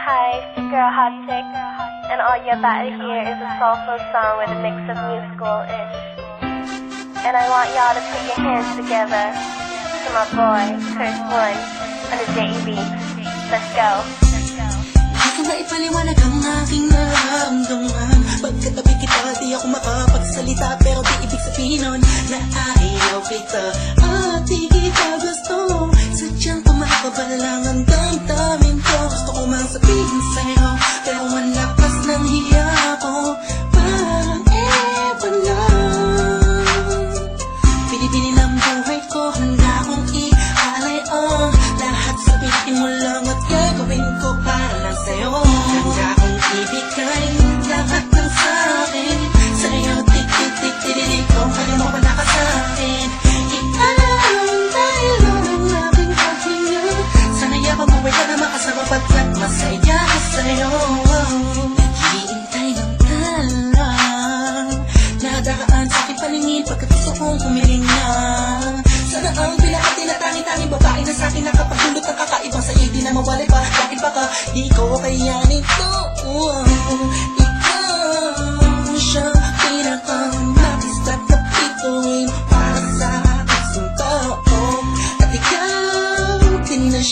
Hi, it's your girl Hot Chick, and all you're about to hear is a soulful song with a mix of musical-ish. And I want y'all to put your hands together to my boy, Curse One, on the JEB. Let's go. Hindi ko maipaliwanag ang aking nararamdaman. Pagkatabi kita, di ako makapagsalita, pero di ibig sabihin nun na ayaw kita at di kita gusto. Sadyang tumakabal lang ang damdamin ko. Gusto ko mang sabihin sa'yo, pero ang lakas ng hiya ko parang ewan lang. Pinipili ng buhay ko, handa kong ihalay ang lahat. Sabihin mo lang at gagawin ko para lang sa'yo. Handa kong ibigay lahat ng sa'kin sa'yo. Tik-tik-tik-tik-tik kung pwede mo pa nakasakin. Iaalam dahil ang labing paghinga. Sana yapang buhay ka na makasama pagkat masaya ko sa'yo. Naghihintay ng talang nadaan sa aking paningin pagkat gusto kong humiling na. Sana ang pinakati na tanging babae na sa'kin nakapagdulot ng kakaibang sa'yo di na mawalay pa. Bakit baka di ko kayanin to?